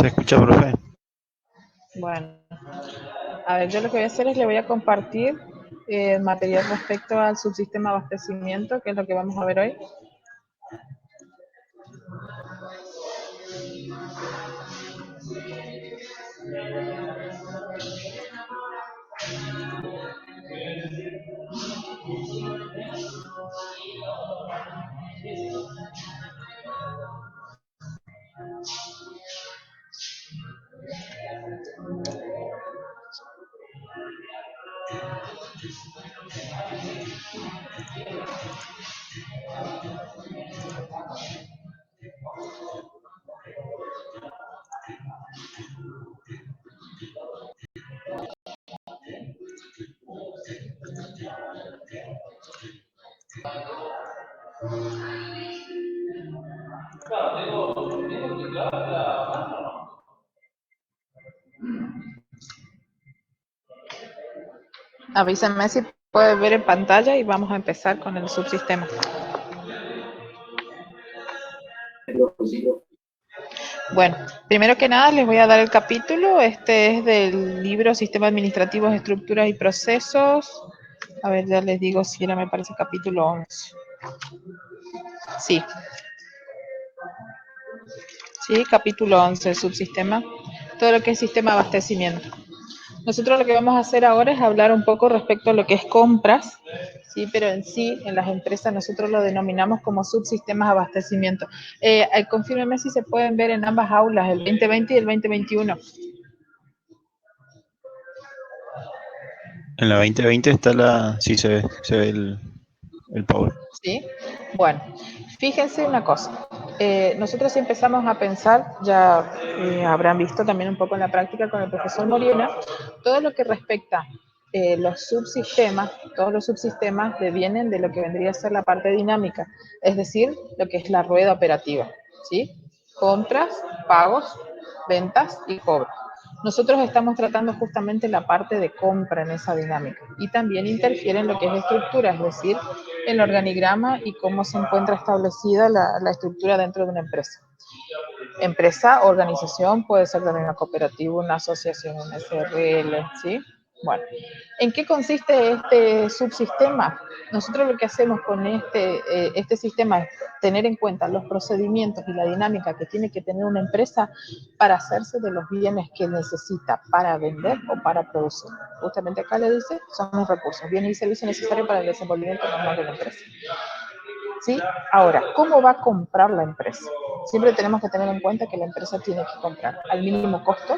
¿Se escucha, profe? Bueno, a ver, yo lo que voy a hacer es le voy a compartir material respecto al subsistema de abastecimiento, que es lo que vamos a ver hoy. Avísenme si puede ver en pantalla y vamos a empezar con el subsistema. Bueno, primero que nada les voy a dar el capítulo. Este es del libro Sistema Administrativos, Estructuras y Procesos. A ver, ya les digo si era, me parece, capítulo 11. Sí. Sí, capítulo 11, subsistema. Todo lo que es sistema de abastecimiento. Nosotros lo que vamos a hacer ahora es hablar un poco respecto a lo que es compras, ¿sí? Pero en sí, en las empresas nosotros lo denominamos como subsistemas de abastecimiento. Confírmeme si se pueden ver en ambas aulas, el 2020 y el 2021. En la 2020 está la... Sí, se ve el power. ¿Sí? Bueno, fíjense una cosa. Nosotros empezamos a pensar, ya habrán visto también un poco en la práctica con el profesor Moriena, todo lo que respecta todos los subsistemas devienen de lo que vendría a ser la parte dinámica, es decir, lo que es la rueda operativa, ¿sí? Compras, pagos, ventas y cobros. Nosotros estamos tratando justamente la parte de compra en esa dinámica y también interfiere en lo que es estructura, es decir, el organigrama y cómo se encuentra establecida la estructura dentro de una empresa. Empresa, organización, puede ser también una cooperativa, una asociación, una SRL, ¿sí? Bueno, ¿en qué consiste este subsistema? Nosotros lo que hacemos con este sistema es tener en cuenta los procedimientos y la dinámica que tiene que tener una empresa para hacerse de los bienes que necesita para vender o para producir. Justamente acá le dice, son los recursos, bienes y servicios necesarios para el desenvolvimiento normal de la empresa. ¿Sí? Ahora, ¿cómo va a comprar la empresa? Siempre tenemos que tener en cuenta que la empresa tiene que comprar al mínimo costo,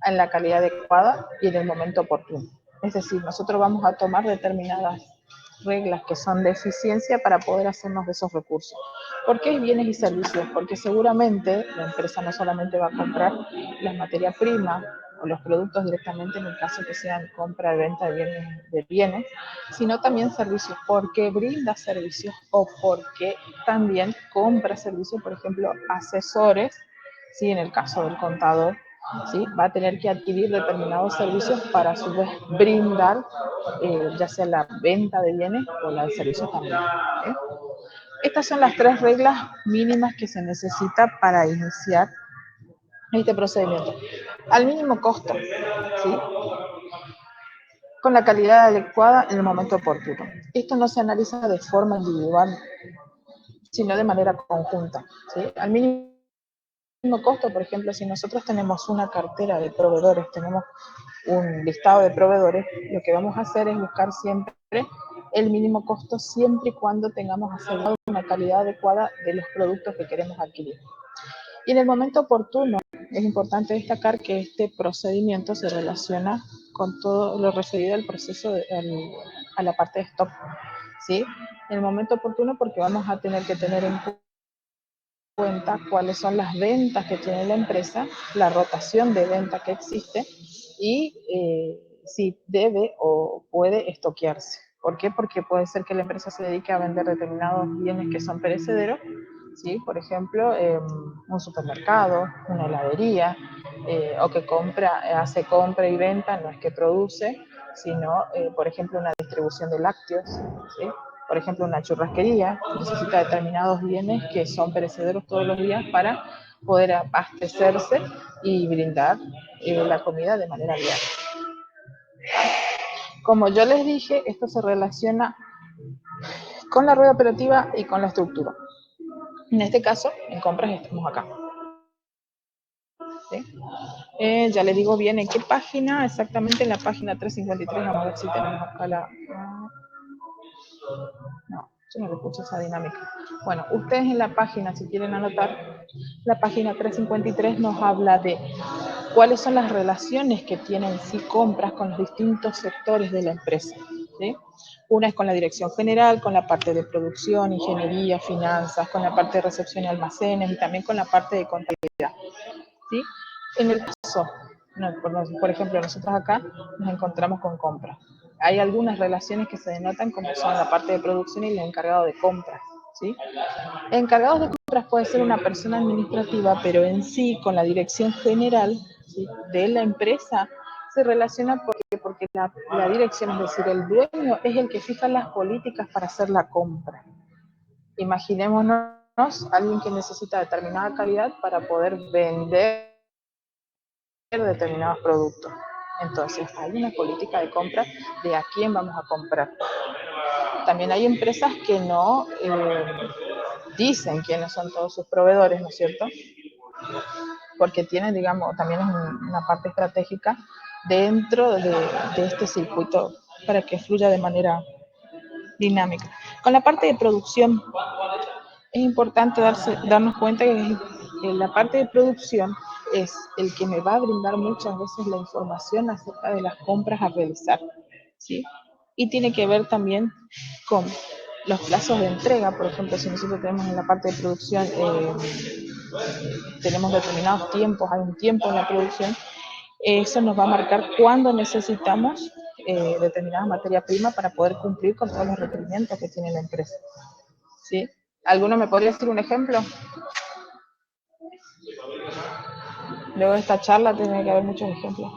en la calidad adecuada y en el momento oportuno. Es decir, nosotros vamos a tomar determinadas reglas que son de eficiencia para poder hacernos de esos recursos. ¿Por qué bienes y servicios? Porque seguramente la empresa no solamente va a comprar las materias primas o los productos directamente en el caso que sean compra y venta de bienes, sino también servicios, porque brinda servicios o porque también compra servicios, por ejemplo, asesores, ¿sí? En el caso del contador, ¿sí? Va a tener que adquirir determinados servicios para a su vez brindar ya sea la venta de bienes o la de servicios también. ¿Eh? Estas son las tres reglas mínimas que se necesita para iniciar este procedimiento. Al mínimo costo, ¿sí? Con la calidad adecuada en el momento oportuno. Esto no se analiza de forma individual, sino de manera conjunta, ¿sí? Al mínimo costo, por ejemplo, si nosotros tenemos una cartera de proveedores, tenemos un listado de proveedores, lo que vamos a hacer es buscar siempre el mínimo costo siempre y cuando tengamos asegurado una calidad adecuada de los productos que queremos adquirir. Y en el momento oportuno, es importante destacar que este procedimiento se relaciona con todo lo referido al proceso a la parte de stock, ¿sí? En el momento oportuno porque vamos a tener que tener en cuenta cuáles son las ventas que tiene la empresa, la rotación de venta que existe y si debe o puede estoquearse. ¿Por qué? Porque puede ser que la empresa se dedique a vender determinados bienes que son perecederos, ¿sí? Por ejemplo, un supermercado, una heladería, o que hace compra y venta, no es que produce, sino, por ejemplo, una distribución de lácteos, ¿sí? Por ejemplo, una churrasquería necesita determinados bienes que son perecederos todos los días para poder abastecerse y brindar la comida de manera diaria. Como yo les dije, esto se relaciona con la rueda operativa y con la estructura. En este caso, en compras estamos acá. ¿Sí? Ya les digo bien en qué página, exactamente en la página 353, vamos a ver si tenemos acá la... No, yo no le escucho esa dinámica. Bueno, ustedes en la página, si quieren anotar, la página 353 nos habla de cuáles son las relaciones que tienen sí compras con los distintos sectores de la empresa. ¿Sí? Una es con la dirección general, con la parte de producción, ingeniería, finanzas, con la parte de recepción y almacenes y también con la parte de contabilidad. ¿Sí? En el caso, por ejemplo, nosotros acá nos encontramos con compras. Hay algunas relaciones que se denotan como son la parte de producción y el encargado de compras. ¿Sí? Encargados de compras puede ser una persona administrativa, pero en sí con la dirección general, ¿sí?, de la empresa se relaciona porque la dirección, es decir, el dueño es el que fija las políticas para hacer la compra. Imaginémonos alguien que necesita determinada calidad para poder vender determinados productos. Entonces, hay una política de compra de a quién vamos a comprar. También hay empresas que no dicen quiénes son todos sus proveedores, ¿no es cierto? Porque tienen, digamos, también una parte estratégica dentro de este circuito para que fluya de manera dinámica. Con la parte de producción, es importante darnos cuenta que la parte de producción es el que me va a brindar muchas veces la información acerca de las compras a realizar, ¿sí? Y tiene que ver también con los plazos de entrega. Por ejemplo, si nosotros tenemos en la parte de producción, tenemos determinados tiempos, hay un tiempo en la producción, eso nos va a marcar cuándo necesitamos determinada materia prima para poder cumplir con todos los requerimientos que tiene la empresa, ¿sí? ¿Alguno me podría decir un ejemplo? Luego de esta charla tiene que haber muchos ejemplos.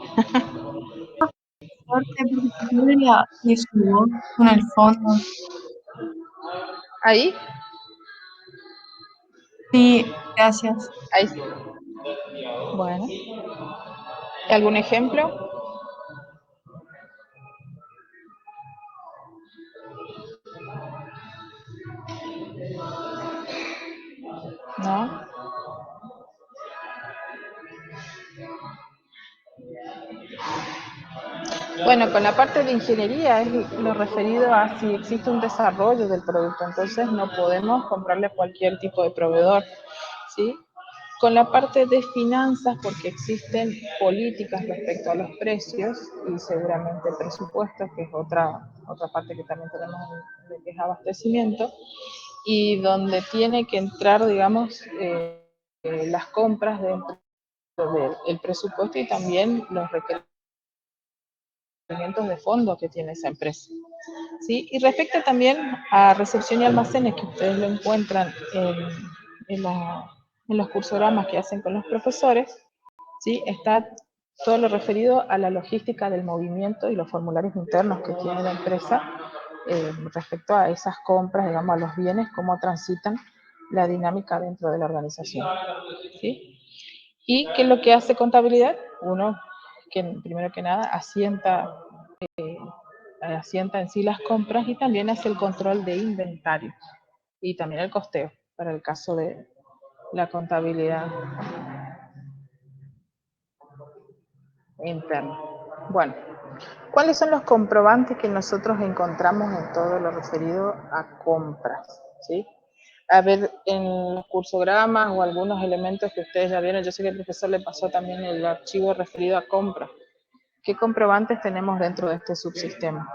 Porque podría ir su voz con el fondo. Ahí, Sí, gracias. ahí. Bueno, ¿algún ejemplo? ¿No? Bueno, con la parte de ingeniería es lo referido a si existe un desarrollo del producto, entonces no podemos comprarle a cualquier tipo de proveedor, ¿sí? Con la parte de finanzas, porque existen políticas respecto a los precios y seguramente presupuestos, que es otra parte que también tenemos de que es abastecimiento, y donde tiene que entrar, digamos, las compras dentro del presupuesto y también los requerimientos de fondo que tiene esa empresa. ¿Sí? Y respecto también a recepción y almacenes, que ustedes lo encuentran en los cursogramas que hacen con los profesores, ¿sí? Está todo lo referido a la logística del movimiento y los formularios internos que tiene la empresa respecto a esas compras, digamos, a los bienes, cómo transitan la dinámica dentro de la organización. ¿Sí? ¿Y qué es lo que hace contabilidad? Uno, que primero que nada asienta en sí las compras y también hace el control de inventario y también el costeo para el caso de la contabilidad interna. Bueno, ¿cuáles son los comprobantes que nosotros encontramos en todo lo referido a compras? ¿Sí? A ver, en los cursogramas o algunos elementos que ustedes ya vieron, yo sé que el profesor le pasó también el archivo referido a compras. ¿Qué comprobantes tenemos dentro de este subsistema?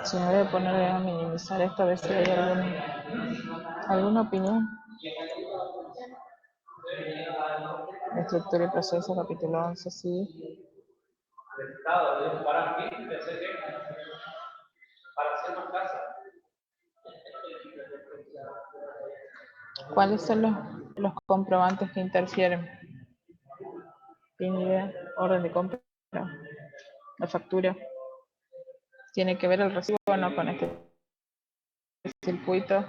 Si me voy a poner a minimizar esto, a ver si hay alguna opinión. Estructura y proceso, capítulo 11, sí. ¿Cuáles son los comprobantes que interfieren? ¿Tiene orden de compra? ¿La factura? ¿Tiene que ver el recibo o no con este circuito.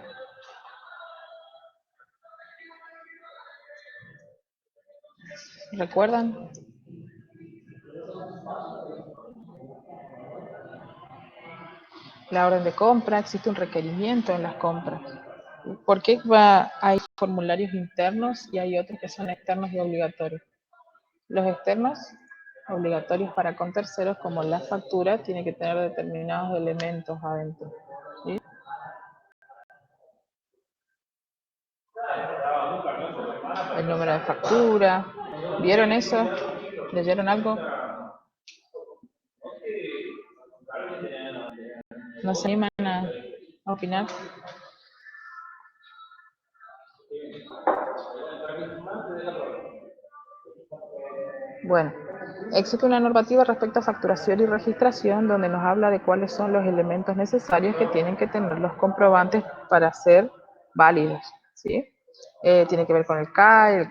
¿Recuerdan? La orden de compra, existe un requerimiento en las compras. ¿Por qué hay formularios internos y hay otros que son externos y obligatorios? Los externos, obligatorios para con terceros, como la factura, tiene que tener determinados elementos adentro, ¿sí? El número de factura. ¿Vieron eso? ¿Leyeron algo? ¿No se animan a opinar? Bueno, existe una normativa respecto a facturación y registración donde nos habla de cuáles son los elementos necesarios que tienen que tener los comprobantes para ser válidos, ¿sí? Tiene que ver con el CAE,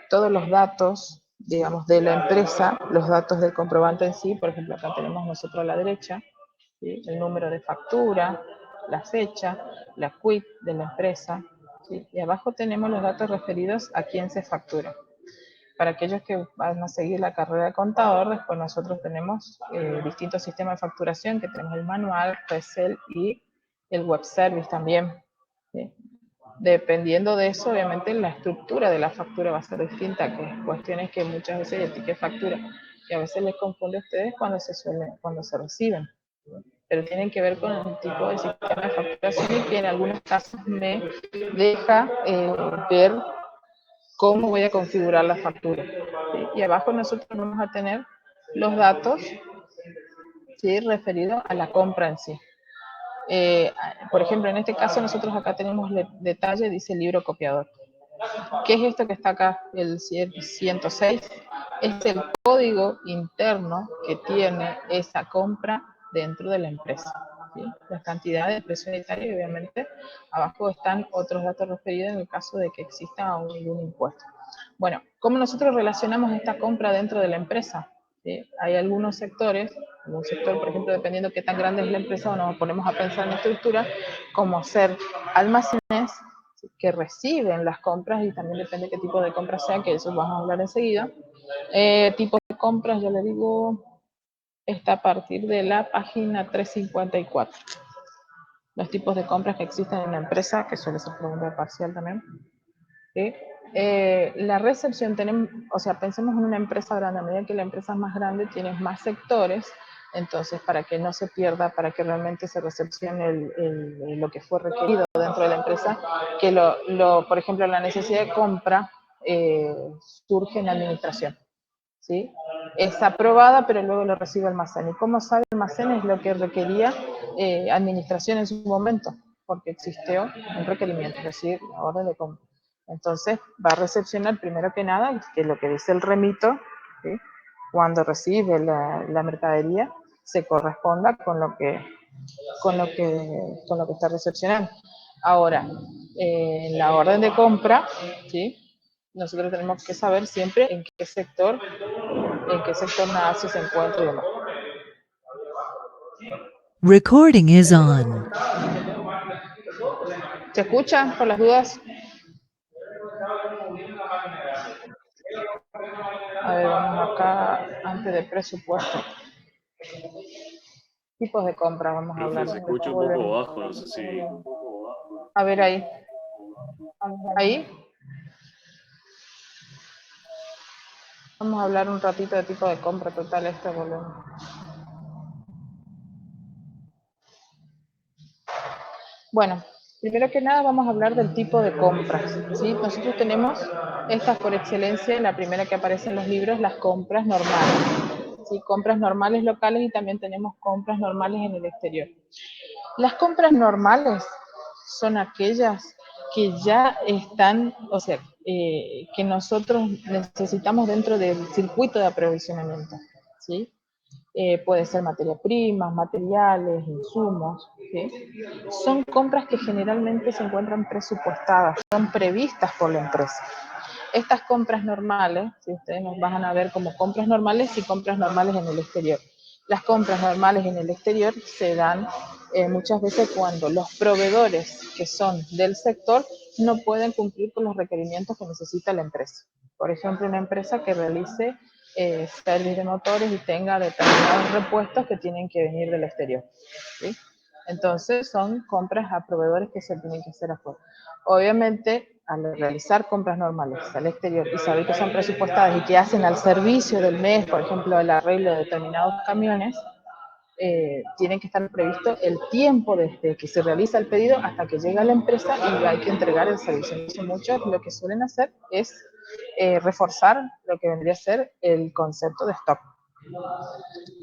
todos los datos, digamos, de la empresa, los datos del comprobante en sí. Por ejemplo, acá tenemos nosotros a la derecha, ¿sí? El número de factura, la fecha, la quit de la empresa, ¿sí? Y abajo tenemos los datos referidos a quién se factura. Para aquellos que van a seguir la carrera de contador, después nosotros tenemos distintos sistemas de facturación, que tenemos el manual, Excel y el web service también, ¿sí? Dependiendo de eso, obviamente la estructura de la factura va a ser distinta, que es cuestiones que muchas veces el ticket factura, que a veces les confunde a ustedes cuando se reciben, pero tienen que ver con el tipo de sistema de facturación y que en algunos casos me deja ver cómo voy a configurar la factura, ¿sí? Y abajo nosotros vamos a tener los datos, ¿sí? Referidos a la compra en sí. Por ejemplo, en este caso nosotros acá tenemos el detalle, dice libro copiador. ¿Qué es esto que está acá? El 106 es el código interno que tiene esa compra dentro de la empresa, ¿sí? Las cantidades de precio unitario y obviamente abajo están otros datos referidos en el caso de que exista algún impuesto. Bueno, ¿cómo nosotros relacionamos esta compra dentro de la empresa? ¿Sí? Hay algunos sectores, algún sector, por ejemplo, dependiendo de qué tan grande es la empresa, o nos ponemos a pensar en estructura, como ser almacenes que reciben las compras, y también depende de qué tipo de compras sea, que eso vamos a hablar enseguida. Tipos de compras, yo le digo, está a partir de la página 354. Los tipos de compras que existen en la empresa, que suele ser pregunta parcial también. ¿Sí? La recepción, tenemos, o sea, pensemos en una empresa grande. A medida que la empresa es más grande, tienes más sectores. Entonces, para que no se pierda, para que realmente se recepcione lo que fue requerido dentro de la empresa, que por ejemplo, la necesidad de compra surge en la administración, ¿sí? Es aprobada, pero luego lo recibe almacén. ¿Y cómo sabe almacén? Es lo que requería administración en su momento, porque existió un requerimiento, es decir, la orden de compra. Entonces, va a recepcionar primero que nada, que lo que dice el remito, ¿sí? Cuando recibe la mercadería, se corresponda con lo que está recepcionando. Ahora, la orden de compra, ¿sí? Nosotros tenemos que saber siempre en qué sector nace, se encuentra y demás. Recording is on. ¿Se escucha por las dudas? A ver, vamos acá, antes de presupuesto. Tipos de compra, vamos a hablar. Profe, se escucha un poco bajo, no sé si... A ver ahí. Ahí. Vamos a hablar un ratito de tipo de compra total, este volumen. Bueno, primero que nada vamos a hablar del tipo de compras, ¿sí? Nosotros tenemos estas por excelencia, la primera que aparece en los libros, las compras normales, ¿sí? Compras normales locales, y también tenemos compras normales en el exterior. Las compras normales son aquellas que ya están, o sea, que nosotros necesitamos dentro del circuito de aprovisionamiento, ¿sí? Puede ser materia prima, materiales, insumos, ¿sí? Son compras que generalmente se encuentran presupuestadas, son previstas por la empresa. Estas compras normales, ¿sí? Ustedes nos van a ver como compras normales y compras normales en el exterior. Las compras normales en el exterior se dan muchas veces cuando los proveedores que son del sector no pueden cumplir con los requerimientos que necesita la empresa. Por ejemplo, una empresa que realice servicio de motores y tenga determinados repuestos que tienen que venir del exterior, ¿sí? Entonces son compras a proveedores que se tienen que hacer afuera. Obviamente, al realizar compras normales al exterior y saber que son presupuestadas y que hacen al servicio del mes, por ejemplo, el arreglo de determinados camiones, tiene que estar previsto el tiempo desde que se realiza el pedido hasta que llega a la empresa y hay que entregar el servicio. Entonces muchos lo que suelen hacer es reforzar lo que vendría a ser el concepto de stock.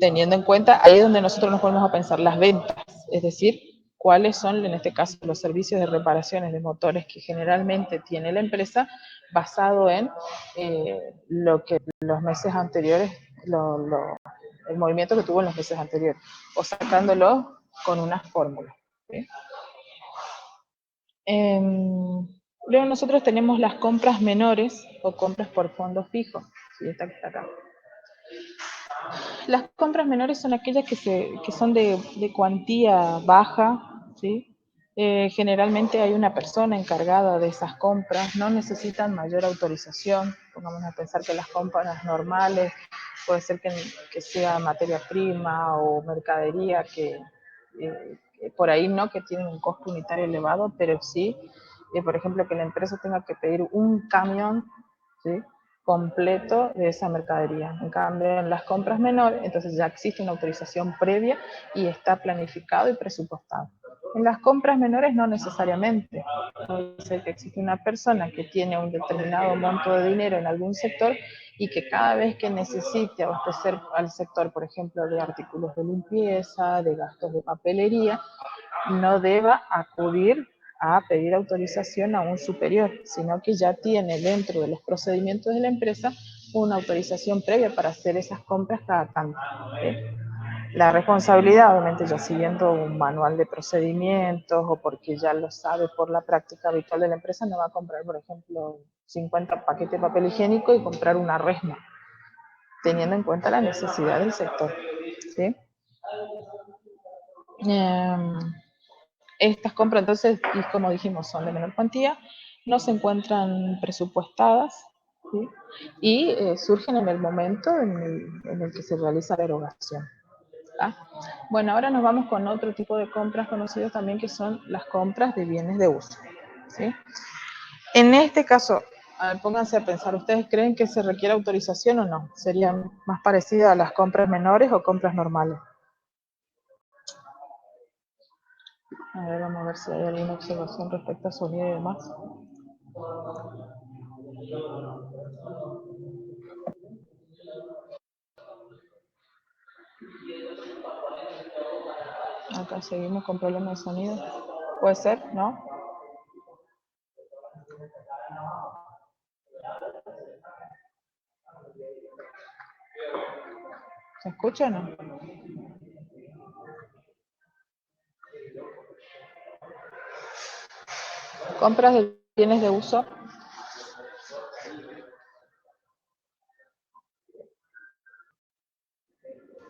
Teniendo en cuenta, ahí es donde nosotros nos ponemos a pensar las ventas, es decir, cuáles son en este caso los servicios de reparaciones de motores que generalmente tiene la empresa basado en lo que los meses anteriores, el movimiento que tuvo en los meses anteriores, o sacándolo con una fórmula, ¿sí? Luego nosotros tenemos las compras menores o compras por fondo fijo, ¿sí? Esta que está acá. Las compras menores son aquellas que son de cuantía baja, ¿sí? Generalmente hay una persona encargada de esas compras, no necesitan mayor autorización. Pongamos a pensar que las compras normales puede ser que sea materia prima o mercadería que por ahí no que tienen un costo unitario elevado, pero sí, por ejemplo, que la empresa tenga que pedir un camión, ¿sí?, completo de esa mercadería. En cambio, en las compras menores, entonces ya existe una autorización previa y está planificado y presupuestado. En las compras menores no necesariamente. Puede ser que existe una persona que tiene un determinado monto de dinero en algún sector y que cada vez que necesite abastecer al sector, por ejemplo, de artículos de limpieza, de gastos de papelería, no deba acudir a pedir autorización a un superior, sino que ya tiene dentro de los procedimientos de la empresa una autorización previa para hacer esas compras cada tanto, ¿sí? La responsabilidad, obviamente, ya siguiendo un manual de procedimientos o porque ya lo sabe por la práctica habitual de la empresa, no va a comprar, por ejemplo, 50 paquetes de papel higiénico y comprar una resma, teniendo en cuenta la necesidad del sector, ¿sí? Estas compras, entonces, y como dijimos, son de menor cuantía, no se encuentran presupuestadas, ¿sí? Y surgen en el momento en el que se realiza la erogación. ¿Ah? Bueno, ahora nos vamos con otro tipo de compras conocidos también, que son las compras de bienes de uso, ¿sí? En este caso, a ver, pónganse a pensar, ¿ustedes creen que se requiere autorización o no? ¿Serían más parecidas a las compras menores o compras normales? A ver, vamos a ver si hay alguna observación respecto a sonido y demás. Acá seguimos con problemas de sonido. ¿Puede ser? ¿No? ¿Se escucha o no? Compras de bienes de uso.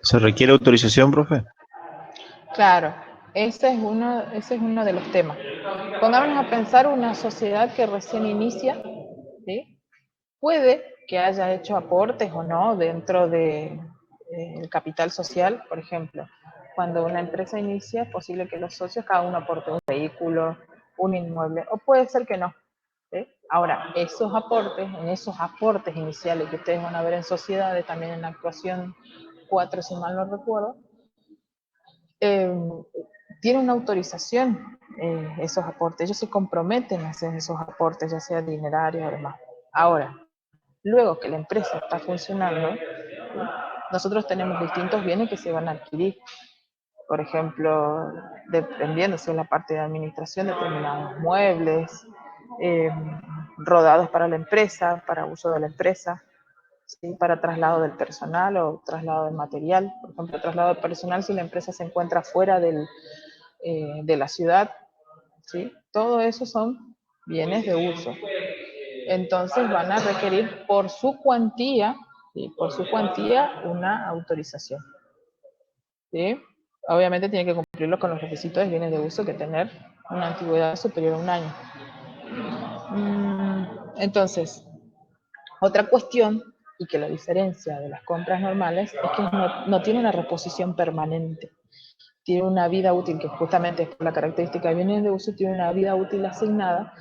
¿Se requiere autorización, profe? Claro, ese es uno de los temas. Pongámonos a pensar una sociedad que recién inicia, ¿sí? Puede que haya hecho aportes o no dentro del capital social, por ejemplo. Cuando una empresa inicia, es posible que los socios cada uno aporte un vehículo, un inmueble, o puede ser que no, ¿sí? Ahora, en esos aportes iniciales que ustedes van a ver en sociedades, también en la actuación 4, si mal no recuerdo, tiene una autorización esos aportes, ellos se comprometen a hacer esos aportes, ya sea dinerarios o demás. Ahora, luego que la empresa está funcionando, ¿sí?, nosotros tenemos distintos bienes que se van a adquirir. Por ejemplo, dependiendo si es la parte de administración, determinados muebles, rodados para la empresa, para uso de la empresa, ¿sí?, para traslado del personal o traslado del material. Por ejemplo, traslado del personal si la empresa se encuentra fuera de la ciudad, ¿sí? Todo eso son bienes de uso. Entonces van a requerir por su cuantía, ¿sí?, por su cuantía una autorización. ¿sí? Obviamente tiene que cumplirlo con los requisitos de bienes de uso que tener una antigüedad superior a un año. Entonces, otra cuestión, y que la diferencia de las compras normales, es que no tiene una reposición permanente. Tiene una vida útil, que justamente es por la característica de bienes de uso, tiene una vida útil asignada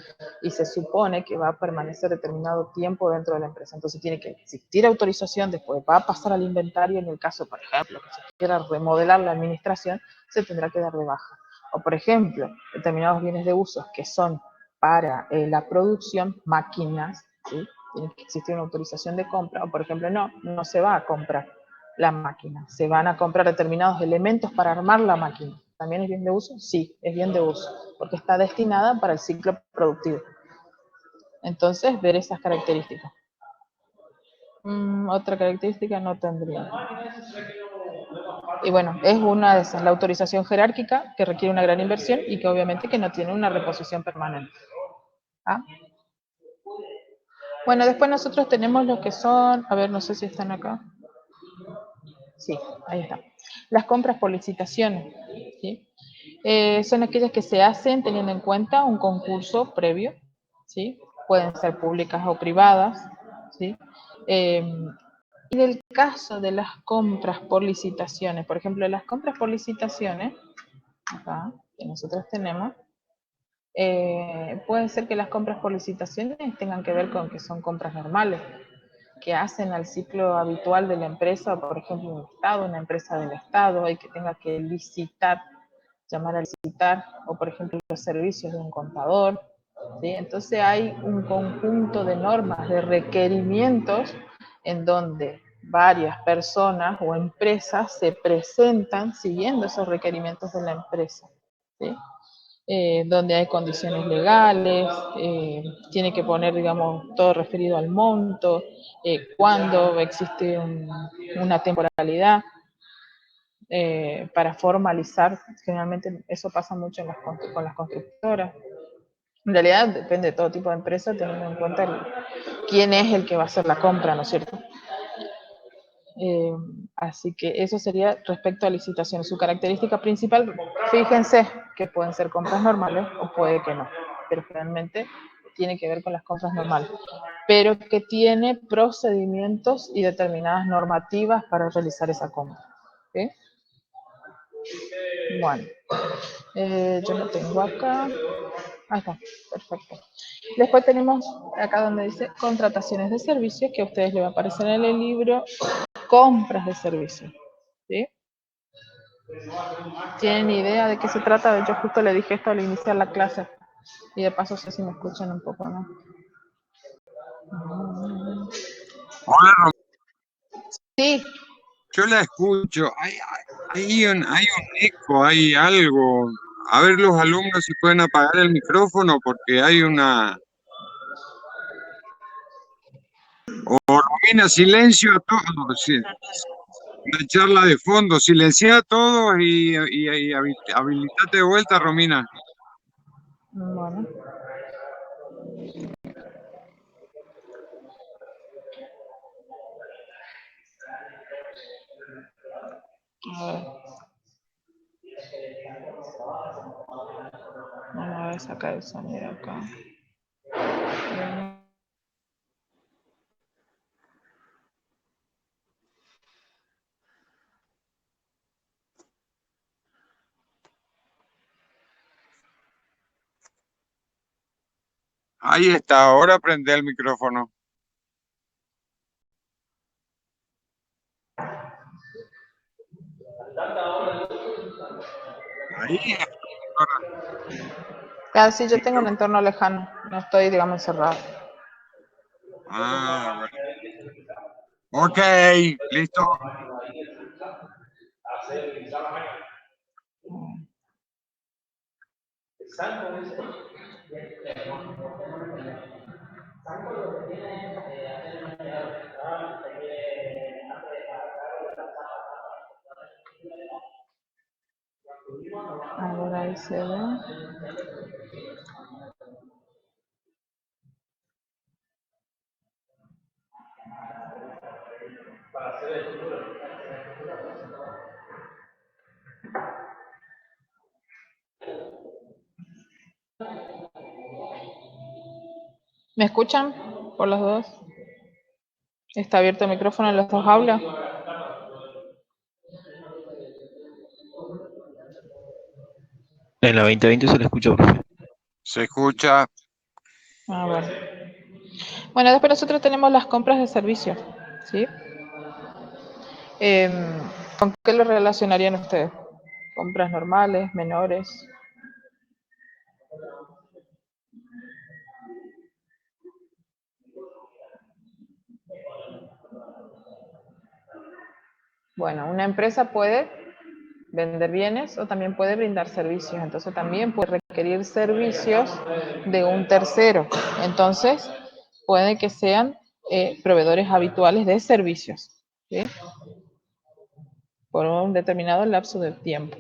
y se supone que va a permanecer determinado tiempo dentro de la empresa. Entonces tiene que existir autorización, después va a pasar al inventario, en el caso, por ejemplo, que se quiera remodelar la administración, se tendrá que dar de baja. O, por ejemplo, determinados bienes de uso que son para la producción, máquinas, ¿sí? Tiene que existir una autorización de compra, o por ejemplo, no se va a comprar la máquina. ¿Se van a comprar determinados elementos para armar la máquina? ¿También es bien de uso? Sí, es bien de uso, porque está destinada para el ciclo productivo. Entonces, ver esas características. Otra característica no tendría. Y bueno, es una de esas, la autorización jerárquica, que requiere una gran inversión y que obviamente que no tiene una reposición permanente. ¿Ah? Bueno, después nosotros tenemos lo que son, a ver, no sé si están acá. Sí, ahí está. Las compras por licitaciones, ¿sí? Son aquellas que se hacen teniendo en cuenta un concurso previo, ¿sí? Pueden ser públicas o privadas, ¿sí? Eh, y en el caso de las compras por licitaciones, por ejemplo, las compras por licitaciones, acá, que nosotros tenemos, puede ser que las compras por licitaciones tengan que ver con que son compras normales, que hacen al ciclo habitual de la empresa, por ejemplo, un Estado, una empresa del Estado, y que tenga que licitar, llamar a licitar, o por ejemplo los servicios de un contador, ¿sí? Entonces hay un conjunto de normas, de requerimientos, en donde varias personas o empresas se presentan siguiendo esos requerimientos de la empresa, ¿sí? Donde hay condiciones legales, tiene que poner, digamos, todo referido al monto, cuándo existe una temporalidad, para formalizar. Generalmente eso pasa mucho con las constructoras. En realidad depende de todo tipo de empresa, teniendo en cuenta quién es el que va a hacer la compra, ¿no es cierto? Eh, Así que eso sería respecto a licitaciones. Su característica principal, fíjense que pueden ser compras normales o puede que no, pero generalmente tiene que ver con las compras normales, pero que tiene procedimientos y determinadas normativas para realizar esa compra. ¿Sí? Bueno, yo lo tengo acá. Ahí está, perfecto. Después tenemos acá donde dice contrataciones de servicios, que a ustedes les va a aparecer en el libro compras de servicios. ¿Sí? ¿Tienen idea de qué se trata? Yo justo le dije esto al iniciar la clase. Y de paso sé si me escuchan un poco, ¿no? Hola, Sí, yo la escucho. Hay un eco, hay algo. A ver los alumnos si pueden apagar el micrófono porque hay una... O Romina, silencio a todos. Sí, una charla de fondo. Silencia a todos y habilitate de vuelta, Romina. bueno. A ver. Vamos a ver, sacar el sonido acá. Ahí está, ahora prende el micrófono. Ahí. Claro, sí, yo tengo un entorno lejano. No estoy, digamos, encerrado. Ah, bueno. Ok, listo. A ver, ahí se ve. ¿Me escuchan por los dos? ¿Está abierto el micrófono en los dos aulas? En la 2020 se le escucha, profe. Se escucha. Ah, bueno. Bueno, después nosotros tenemos las compras de servicio, ¿sí? ¿Con qué lo relacionarían ustedes? ¿Compras normales, menores? Bueno, una empresa puede vender bienes o también puede brindar servicios, entonces también puede requerir servicios de un tercero, entonces puede que sean proveedores habituales de servicios, ¿sí? Por un determinado lapso de tiempo.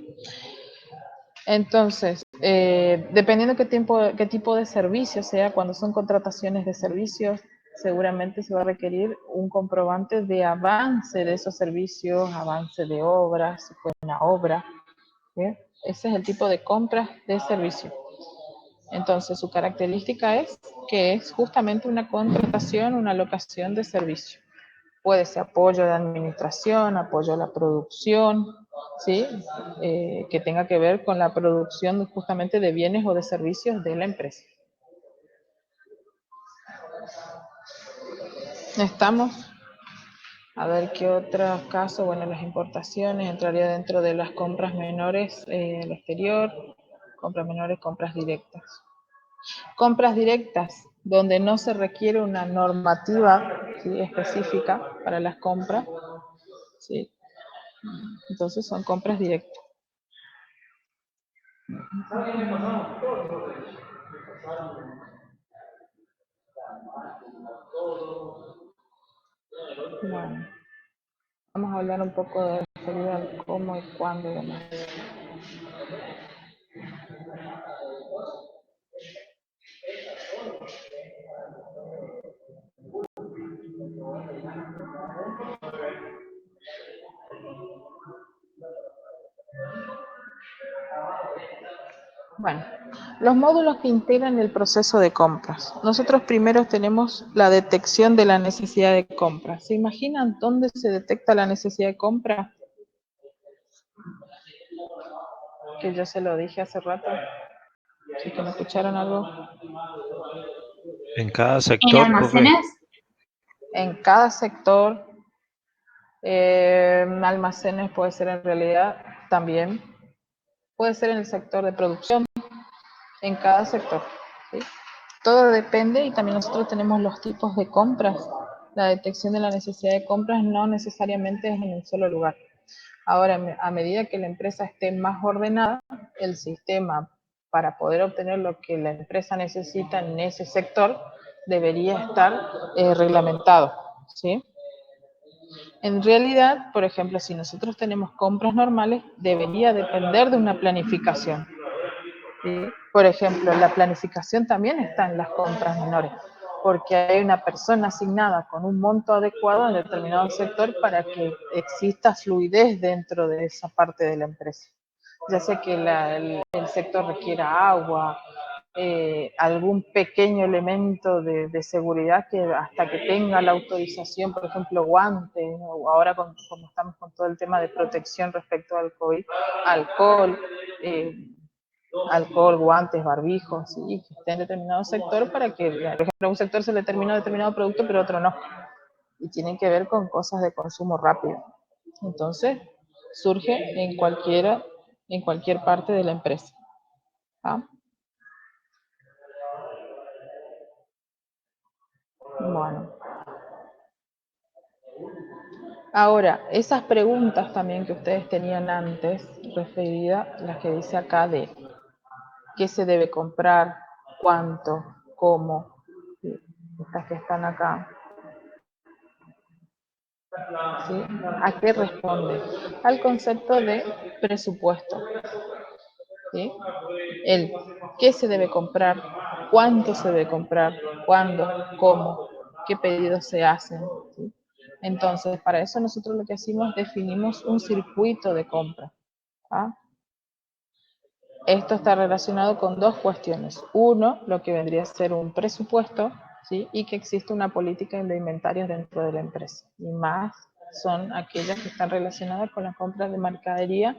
Entonces, dependiendo qué tipo de servicio sea, cuando son contrataciones de servicios, seguramente se va a requerir un comprobante de avance de esos servicios, avance de obras, si fue una obra, ¿sí? Ese es el tipo de compras de servicio. Entonces, su característica es que es justamente una contratación, una locación de servicio. Puede ser apoyo de administración, apoyo a la producción, ¿sí? Que tenga que ver con la producción justamente de bienes o de servicios de la empresa. ¿Estamos? A ver qué otros casos. Bueno, las importaciones entraría dentro de las compras menores al exterior, compras menores, compras directas. Compras directas, donde no se requiere una normativa, ¿sí?, específica para las compras, ¿sí? Entonces son compras directas. Bueno, vamos a hablar un poco de referido al cómo y cuándo y demás. Bueno, los módulos que integran el proceso de compras. Nosotros primero tenemos la detección de la necesidad de compra. ¿Se imaginan dónde se detecta la necesidad de compra? Que yo se lo dije hace rato. ¿Sí que me escucharon algo? En cada ¿En sector, profe. almacenes? En cada sector, almacenes puede ser en realidad también. Puede ser en el sector de producción, en cada sector, ¿sí? Todo depende, y también nosotros tenemos los tipos de compras. La detección de la necesidad de compras no necesariamente es en un solo lugar. Ahora, a medida que la empresa esté más ordenada, el sistema para poder obtener lo que la empresa necesita en ese sector debería estar reglamentado, ¿sí? En realidad, por ejemplo, si nosotros tenemos compras normales, debería depender de una planificación, ¿sí? Por ejemplo, la planificación también está en las compras menores, porque hay una persona asignada con un monto adecuado en determinado sector para que exista fluidez dentro de esa parte de la empresa. Ya sea que el sector requiera agua, algún pequeño elemento de seguridad que hasta que tenga la autorización, por ejemplo, guantes, o ahora como estamos con todo el tema de protección respecto al COVID, alcohol, alcohol, guantes, barbijos, ¿sí?, que esté en determinado sector para que, por ejemplo, a un sector se le termina determinado producto, pero otro no. Y tienen que ver con cosas de consumo rápido. Entonces, surge en cualquier parte de la empresa. ¿Ah? Bueno. Ahora, esas preguntas también que ustedes tenían antes, referidas, las que dice acá de qué se debe comprar, cuánto, cómo, estas que están acá, ¿sí? ¿A qué responde? Al concepto de presupuesto, ¿sí? El qué se debe comprar, cuánto se debe comprar, cuándo, cómo, qué pedidos se hacen, ¿sí? Entonces, para eso nosotros lo que hacemos es definimos un circuito de compra. ¿Ah? Esto está relacionado con dos cuestiones. Uno, lo que vendría a ser un presupuesto, ¿sí? Y que existe una política de inventarios dentro de la empresa. Y más son aquellas que están relacionadas con las compras de mercadería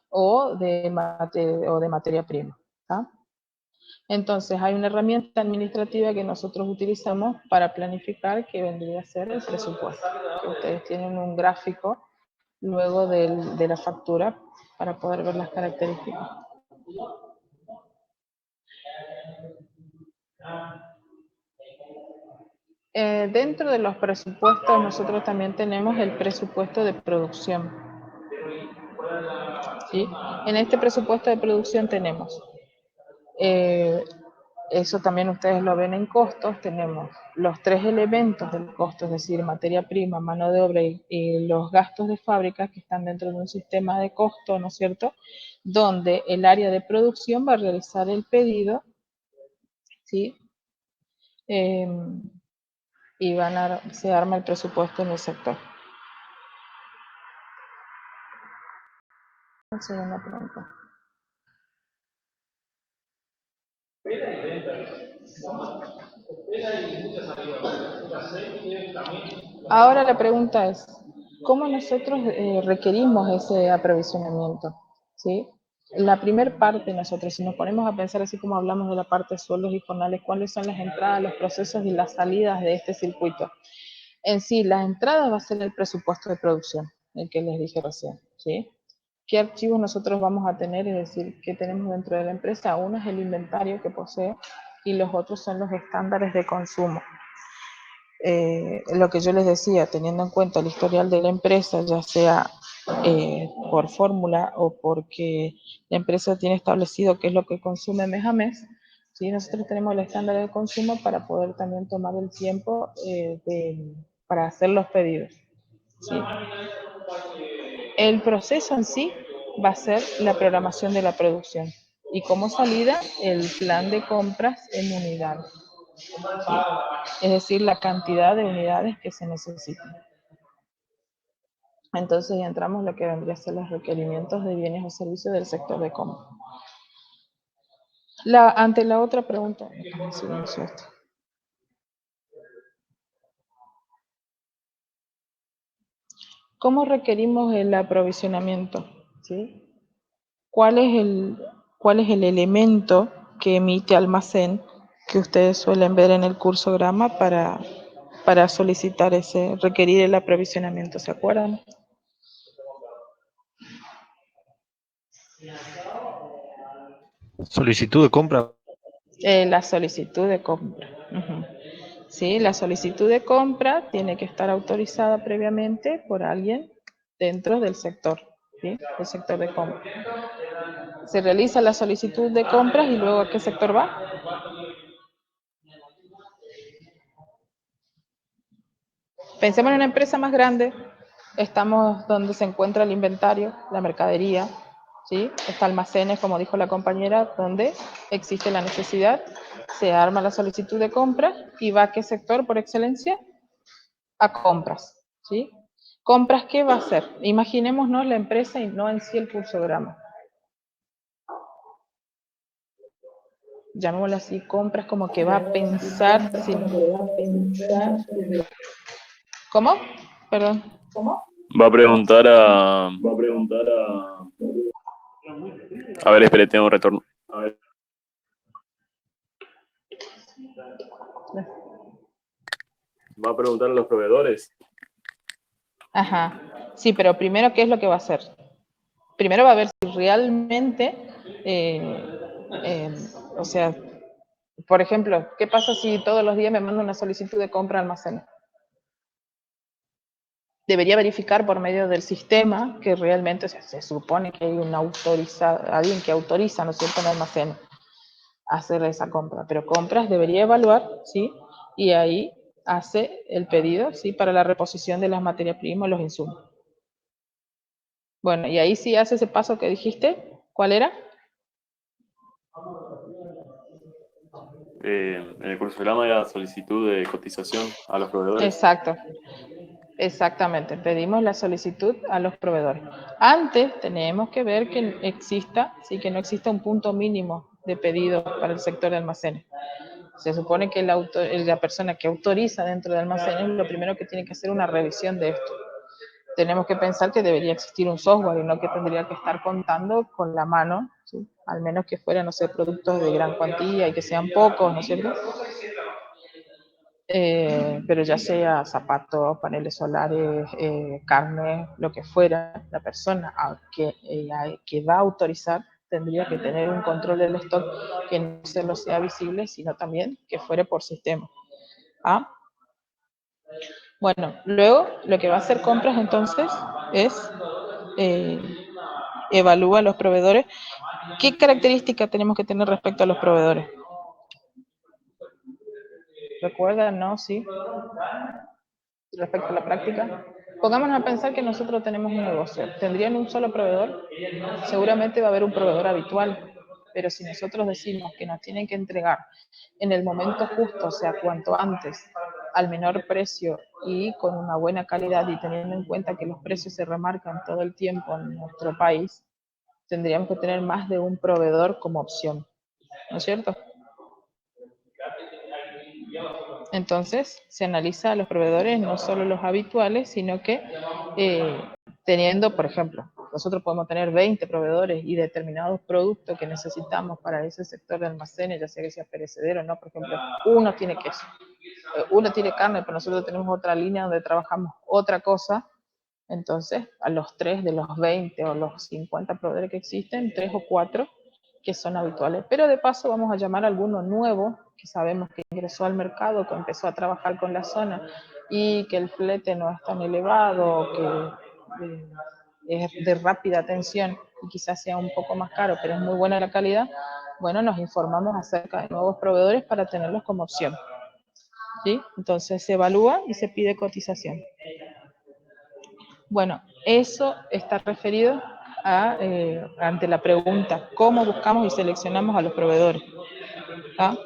o de materia prima. ¿Tá? Entonces, hay una herramienta administrativa que nosotros utilizamos para planificar, que vendría a ser el presupuesto. Que ustedes tienen un gráfico luego de la factura para poder ver las características. Dentro de los presupuestos nosotros también tenemos el presupuesto de producción. ¿Sí? En este presupuesto de producción tenemos, eso también ustedes lo ven en costos, tenemos los 3 elementos del costo, es decir, materia prima, mano de obra y los gastos de fábrica que están dentro de un sistema de costo, ¿no es cierto? Donde el área de producción va a realizar el pedido, ¿sí? Y se arma el presupuesto en el sector. Segunda pregunta. Ahora la pregunta es, ¿cómo nosotros requerimos ese aprovisionamiento? ¿Sí? La primera parte, nosotros, si nos ponemos a pensar así como hablamos de la parte de sueldos y jornales, ¿cuáles son las entradas, los procesos y las salidas de este circuito? En sí, la entrada va a ser el presupuesto de producción, el que les dije recién, ¿sí? ¿Qué archivos nosotros vamos a tener? Es decir, ¿qué tenemos dentro de la empresa? Uno es el inventario que posee y los otros son los estándares de consumo. Lo que yo les decía, teniendo en cuenta el historial de la empresa, ya sea por fórmula o porque la empresa tiene establecido qué es lo que consume mes a mes, ¿sí? Nosotros tenemos el estándar de consumo para poder también tomar el tiempo para hacer los pedidos, ¿sí? El proceso en sí va a ser la programación de la producción y como salida el plan de compras en unidades. Es decir, la cantidad de unidades que se necesitan. Entonces ya entramos en lo que vendría a ser los requerimientos de bienes o servicios del sector de compra. Ante la otra pregunta, silencio esto. ¿Cómo requerimos el aprovisionamiento? ¿Sí? ¿Cuál es el elemento que emite almacén que ustedes suelen ver en el cursograma para solicitar requerir el aprovisionamiento? ¿Se acuerdan? Solicitud de compra. La solicitud de compra. Uh-huh. Sí, la solicitud de compra tiene que estar autorizada previamente por alguien dentro del sector, ¿sí? El sector de compra. Se realiza la solicitud de compras y luego ¿a qué sector va? Pensemos en una empresa más grande, estamos donde se encuentra el inventario, la mercadería, ¿sí? Está almacenes, como dijo la compañera, donde existe la necesidad, se arma la solicitud de compra y va a qué sector por excelencia? A compras, ¿sí? ¿Compras qué va a hacer? Imaginémonos la empresa y no en sí el cursograma. Llamémoslo así, compras como que va a pensar... ¿Cómo? Perdón. Va a preguntar a... A ver, espere, tengo un retorno. A ver. Va a preguntar a los proveedores. Ajá. Sí, pero primero, ¿qué es lo que va a hacer? Primero va a ver si realmente, o sea, por ejemplo, ¿qué pasa si todos los días me manda una solicitud de compra a almacén? Debería verificar por medio del sistema que realmente se supone que hay alguien que autoriza, ¿no es cierto?, en el almacén a hacer esa compra. Pero compras debería evaluar, ¿sí? Y ahí hace el pedido, ¿sí?, para la reposición de las materias primas y los insumos. Bueno, y ahí sí hace ese paso que dijiste. ¿Cuál era? En el cursograma era solicitud de cotización a los proveedores. Exacto. Exactamente, pedimos la solicitud a los proveedores. Antes tenemos que ver que exista, sí, que no exista un punto mínimo de pedido para el sector de almacenes. Se supone que la persona que autoriza dentro de almacenes lo primero que tiene que hacer es una revisión de esto. Tenemos que pensar que debería existir un software y no que tendría que estar contando con la mano, ¿sí? Al menos que fueran, no sé, productos de gran cuantía y que sean pocos, ¿no es cierto? Pero ya sea zapatos, paneles solares, carne, lo que fuera, la persona que va a autorizar tendría que tener un control del stock que no solo sea visible, sino también que fuere por sistema. ¿Ah? Bueno, luego lo que va a hacer compras entonces es evalúa a los proveedores. ¿Qué características tenemos que tener respecto a los proveedores? ¿Recuerdan, no? ¿Sí? Respecto a la práctica. Pongámonos a pensar que nosotros tenemos un negocio. ¿Tendrían un solo proveedor? Seguramente va a haber un proveedor habitual, pero si nosotros decimos que nos tienen que entregar en el momento justo, o sea, cuanto antes, al menor precio y con una buena calidad, y teniendo en cuenta que los precios se remarcan todo el tiempo en nuestro país, tendríamos que tener más de un proveedor como opción, ¿no es cierto? Entonces, se analiza a los proveedores, no solo los habituales, sino que teniendo, por ejemplo, nosotros podemos tener 20 proveedores y determinados productos que necesitamos para ese sector de almacenes, ya sea que sea perecedero o no. Por ejemplo, uno tiene queso, uno tiene carne, pero nosotros tenemos otra línea donde trabajamos otra cosa. Entonces, a los 3 de los 20 o los 50 proveedores que existen, 3 o 4 que son habituales. Pero de paso vamos a llamar a alguno nuevo que sabemos que ingresó al mercado, que empezó a trabajar con la zona y que el flete no es tan elevado, que es de rápida atención y quizás sea un poco más caro, pero es muy buena la calidad. Bueno, nos informamos acerca de nuevos proveedores para tenerlos como opción. ¿Sí? Entonces se evalúa y se pide cotización. Bueno, eso está referido a, ante la pregunta, ¿cómo buscamos y seleccionamos a los proveedores? ¿Ah?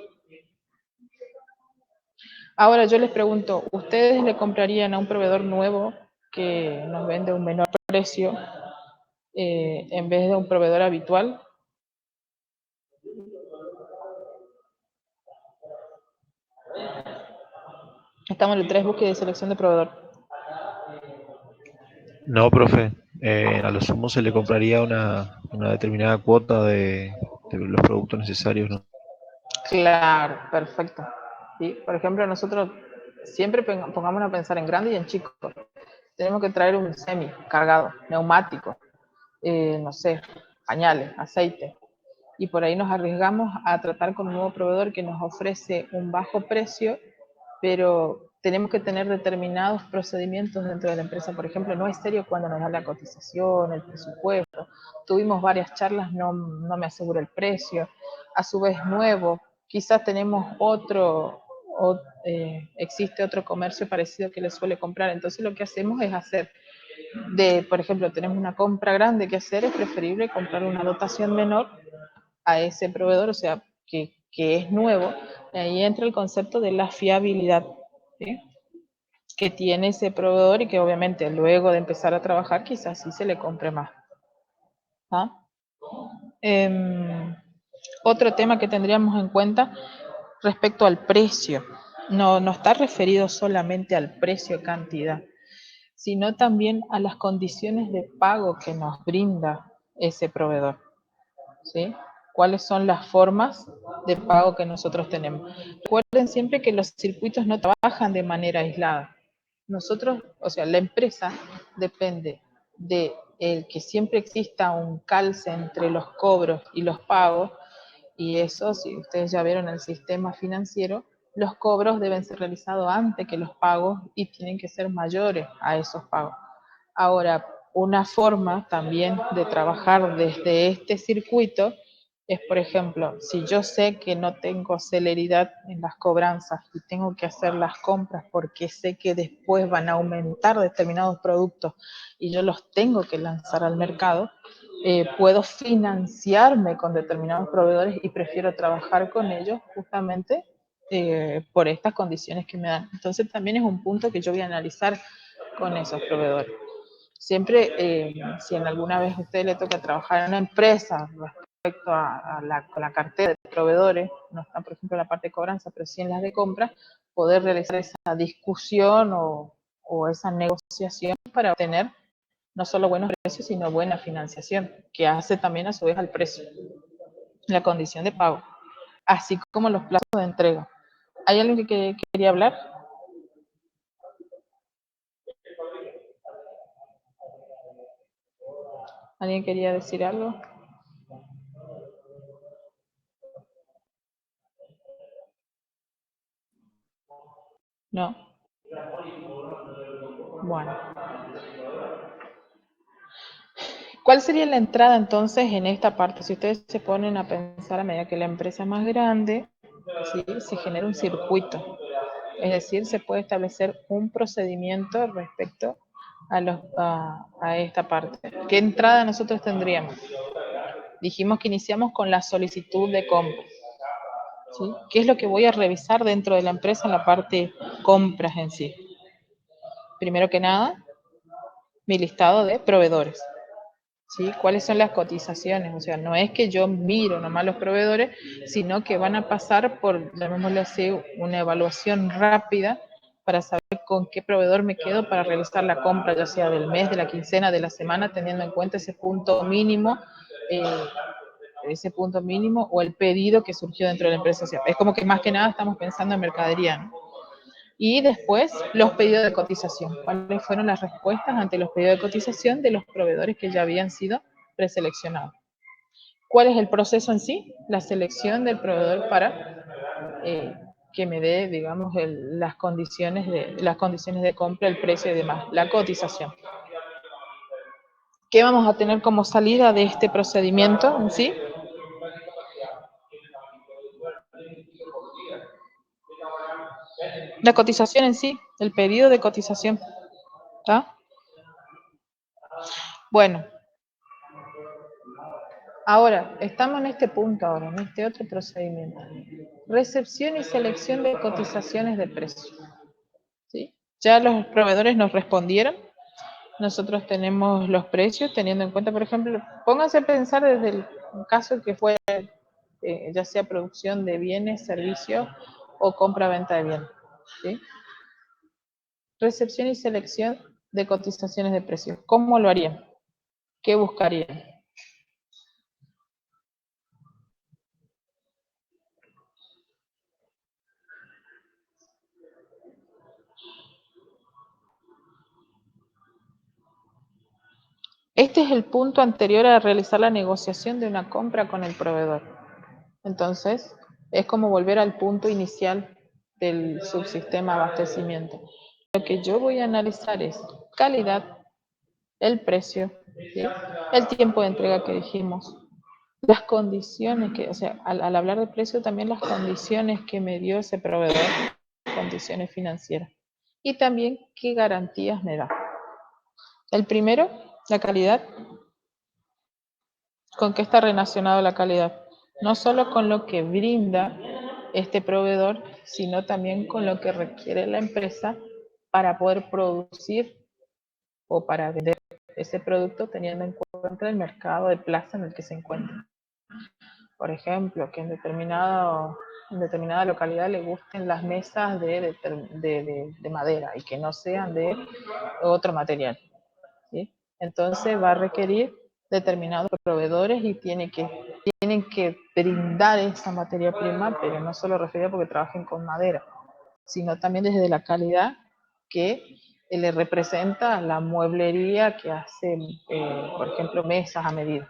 Ahora yo les pregunto, ¿ustedes le comprarían a un proveedor nuevo que nos vende a un menor precio en vez de un proveedor habitual? Estamos en el 3, búsqueda y selección de proveedor. No, profe. A lo sumo se le compraría una determinada cuota de los productos necesarios, ¿no? Claro, perfecto. ¿Sí? Por ejemplo, nosotros siempre pongamos a pensar en grande y en chico. Tenemos que traer un semi cargado, neumático, no sé, pañales, aceite. Y por ahí nos arriesgamos a tratar con un nuevo proveedor que nos ofrece un bajo precio, pero tenemos que tener determinados procedimientos dentro de la empresa. Por ejemplo, no es serio cuando nos da la cotización, el presupuesto. Tuvimos varias charlas, no me aseguro el precio. A su vez, nuevo. Quizás tenemos existe otro comercio parecido que le suele comprar. Entonces lo que hacemos es hacer por ejemplo, tenemos una compra grande que hacer, es preferible comprar una dotación menor a ese proveedor, o sea, que es nuevo. Y ahí entra el concepto de la fiabilidad, ¿sí? Que tiene ese proveedor y que obviamente luego de empezar a trabajar quizás sí se le compre más. ¿Ah? Otro tema que tendríamos en cuenta respecto al precio, no está referido solamente al precio cantidad, sino también a las condiciones de pago que nos brinda ese proveedor, ¿sí? ¿Cuáles son las formas de pago que nosotros tenemos? Recuerden siempre que los circuitos no trabajan de manera aislada. Nosotros, o sea, la empresa depende de que siempre exista un calce entre los cobros y los pagos, y eso, si ustedes ya vieron el sistema financiero, los cobros deben ser realizados antes que los pagos y tienen que ser mayores a esos pagos. Ahora, una forma también de trabajar desde este circuito es, por ejemplo, si yo sé que no tengo celeridad en las cobranzas y tengo que hacer las compras porque sé que después van a aumentar determinados productos y yo los tengo que lanzar al mercado, puedo financiarme con determinados proveedores y prefiero trabajar con ellos justamente por estas condiciones que me dan. Entonces también es un punto que yo voy a analizar con esos proveedores. Siempre, si en alguna vez a usted le toca trabajar en una empresa respecto a la cartera de proveedores, no están por ejemplo en la parte de cobranza, pero sí en las de compra, poder realizar esa discusión o esa negociación para obtener no solo buenos precios, sino buena financiación, que hace también a su vez al precio, la condición de pago, así como los plazos de entrega. ¿Hay alguien que quería hablar? ¿Alguien quería decir algo? No. Bueno. ¿Cuál sería la entrada entonces en esta parte? Si ustedes se ponen a pensar a medida que la empresa es más grande, ¿sí? Se genera un circuito. Es decir, se puede establecer un procedimiento respecto a esta parte. ¿Qué entrada nosotros tendríamos? Dijimos que iniciamos con la solicitud de compra. ¿Sí? ¿Qué es lo que voy a revisar dentro de la empresa en la parte compras en sí? Primero que nada, mi listado de proveedores. ¿Sí? ¿Cuáles son las cotizaciones? O sea, no es que yo miro nomás los proveedores, sino que van a pasar por, llamémoslo así, una evaluación rápida para saber con qué proveedor me quedo para realizar la compra, ya sea del mes, de la quincena, de la semana, teniendo en cuenta ese punto mínimo o el pedido que surgió dentro de la empresa. O sea, es como que más que nada estamos pensando en mercadería, ¿no? Y después los pedidos de cotización. ¿Cuáles fueron las respuestas ante los pedidos de cotización de los proveedores que ya habían sido preseleccionados? ¿Cuál es el proceso en sí? La selección del proveedor para que me dé, digamos, las condiciones de compra, el precio y demás, la cotización. ¿Qué vamos a tener como salida de este procedimiento en sí? La cotización en sí, el pedido de cotización. ¿Está? Bueno. Ahora, estamos en este punto ahora, en este otro procedimiento. Recepción y selección de cotizaciones de precio. ¿Sí? Ya los proveedores nos respondieron. Nosotros tenemos los precios, teniendo en cuenta, por ejemplo, pónganse a pensar desde el caso que fue, ya sea producción de bienes, servicios o compra-venta de bienes. ¿Sí? Recepción y selección de cotizaciones de precios. ¿Cómo lo harían? ¿Qué buscarían? Este es el punto anterior a realizar la negociación de una compra con el proveedor. Entonces, es como volver al punto inicial del subsistema abastecimiento. Lo que yo voy a analizar es calidad, el precio, ¿sí? El tiempo de entrega que dijimos, las condiciones que, o sea, al hablar de precio también las condiciones que me dio ese proveedor, condiciones financieras, y también qué garantías me da. El primero, la calidad. ¿Con qué está relacionado la calidad? No solo con lo que brinda este proveedor, sino también con lo que requiere la empresa para poder producir o para vender ese producto teniendo en cuenta el mercado de plaza en el que se encuentra. Por ejemplo, que en determinada localidad le gusten las mesas de madera y que no sean de otro material, ¿sí? Entonces va a requerir determinados proveedores y tienen que brindar esa materia prima, pero no solo referida porque trabajen con madera, sino también desde la calidad que le representa la mueblería que hace, por ejemplo, mesas a medida.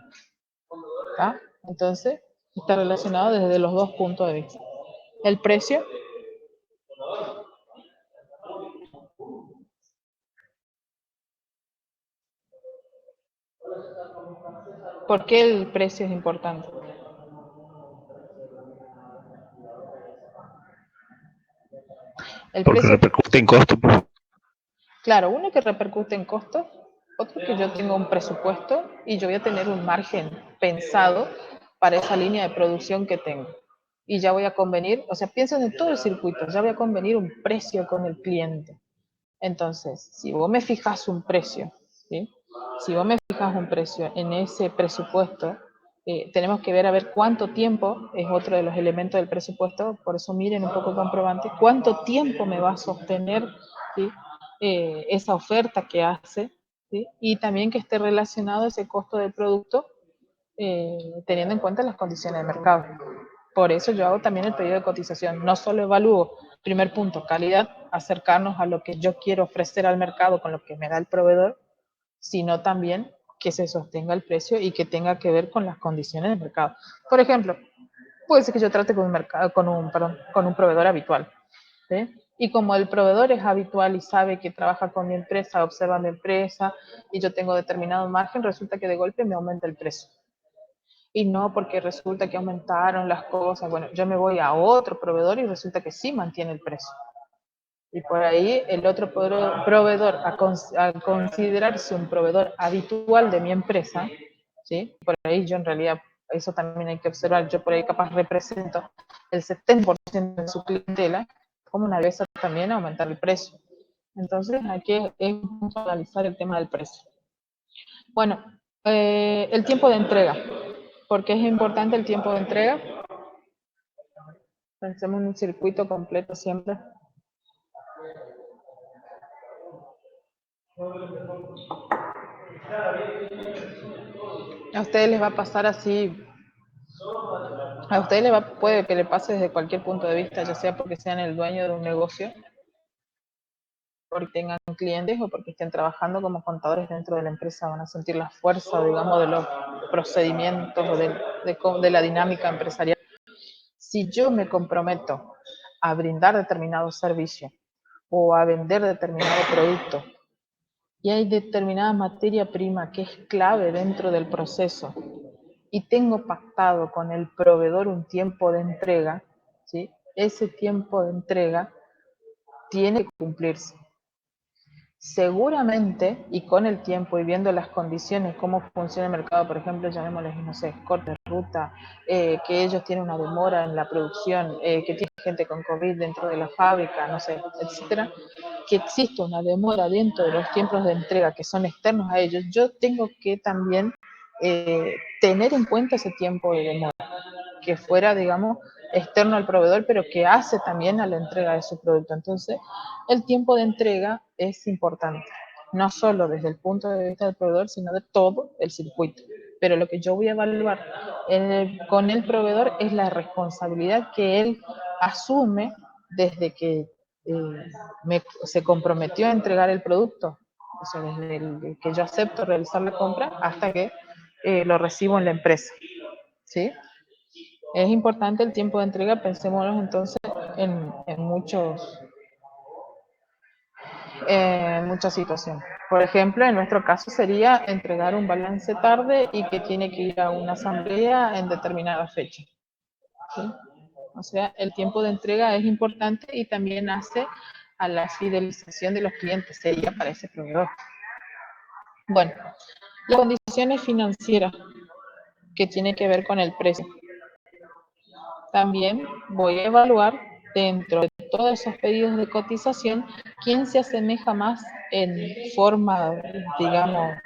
¿Está? Entonces, está relacionado desde los dos puntos de vista. El precio. ¿Por qué el precio es importante? El Porque precio, repercute en costo. claro, uno que repercute en costos, otro que yo tengo un presupuesto y yo voy a tener un margen pensado para esa línea de producción que tengo. Y ya voy a convenir, o sea, piensen en todo el circuito, ya voy a convenir un precio con el cliente. Entonces, si vos me fijas un precio, ¿sí? Si vos me fijas un precio en ese presupuesto, tenemos que ver a ver cuánto tiempo, es otro de los elementos del presupuesto, por eso miren un poco el comprobante, cuánto tiempo me va a sostener, ¿sí? Esa oferta que hace, ¿sí? Y también que esté relacionado ese costo del producto teniendo en cuenta las condiciones de mercado. Por eso yo hago también el pedido de cotización. No solo evalúo, primer punto, calidad, acercarnos a lo que yo quiero ofrecer al mercado con lo que me da el proveedor, sino también que se sostenga el precio y que tenga que ver con las condiciones del mercado. Por ejemplo, puede ser que yo trate con con un proveedor habitual, ¿sí? Y como el proveedor es habitual y sabe que trabaja con mi empresa, observa mi empresa y yo tengo determinado margen, resulta que de golpe me aumenta el precio. Y no porque resulta que aumentaron las cosas. Bueno, yo me voy a otro proveedor y resulta que sí mantiene el precio. Y por ahí el otro proveedor, al considerarse un proveedor habitual de mi empresa, ¿sí? Por ahí yo en realidad, eso también hay que observar, yo por ahí capaz represento el 70% de su clientela, como una vez también aumentar el precio. Entonces hay que analizar el tema del precio. Bueno, el tiempo de entrega. ¿Por qué es importante el tiempo de entrega? Pensemos en un circuito completo siempre. A ustedes les va a pasar así, a ustedes puede que le pase desde cualquier punto de vista, ya sea porque sean el dueño de un negocio, porque tengan clientes o porque estén trabajando como contadores dentro de la empresa, van a sentir la fuerza, digamos, de los procedimientos o de la dinámica empresarial. Si yo me comprometo a brindar determinado servicio o a vender determinado producto y hay determinada materia prima que es clave dentro del proceso y tengo pactado con el proveedor un tiempo de entrega, ¿sí? Ese tiempo de entrega tiene que cumplirse. Seguramente, y con el tiempo y viendo las condiciones, cómo funciona el mercado, por ejemplo, llamémosles, no sé, corte de ruta, que ellos tienen una demora en la producción, que tiene gente con COVID dentro de la fábrica, no sé, etcétera, que existe una demora dentro de los tiempos de entrega que son externos a ellos, yo tengo que también tener en cuenta ese tiempo de demora, que fuera, digamos, externo al proveedor, pero que hace también a la entrega de su producto. Entonces, el tiempo de entrega es importante, no solo desde el punto de vista del proveedor, sino de todo el circuito. Pero lo que yo voy a evaluar con el proveedor es la responsabilidad que él asume desde que se comprometió a entregar el producto, o sea, desde el que yo acepto realizar la compra hasta que lo recibo en la empresa, ¿sí? Es importante el tiempo de entrega, pensémonos entonces en muchas situaciones. Por ejemplo, en nuestro caso sería entregar un balance tarde y que tiene que ir a una asamblea en determinada fecha, ¿sí? O sea, el tiempo de entrega es importante y también hace a la fidelización de los clientes, sería para ese proveedor. Bueno, las condiciones financieras que tienen que ver con el precio. También voy a evaluar dentro de todos esos pedidos de cotización quién se asemeja más en forma, digamos,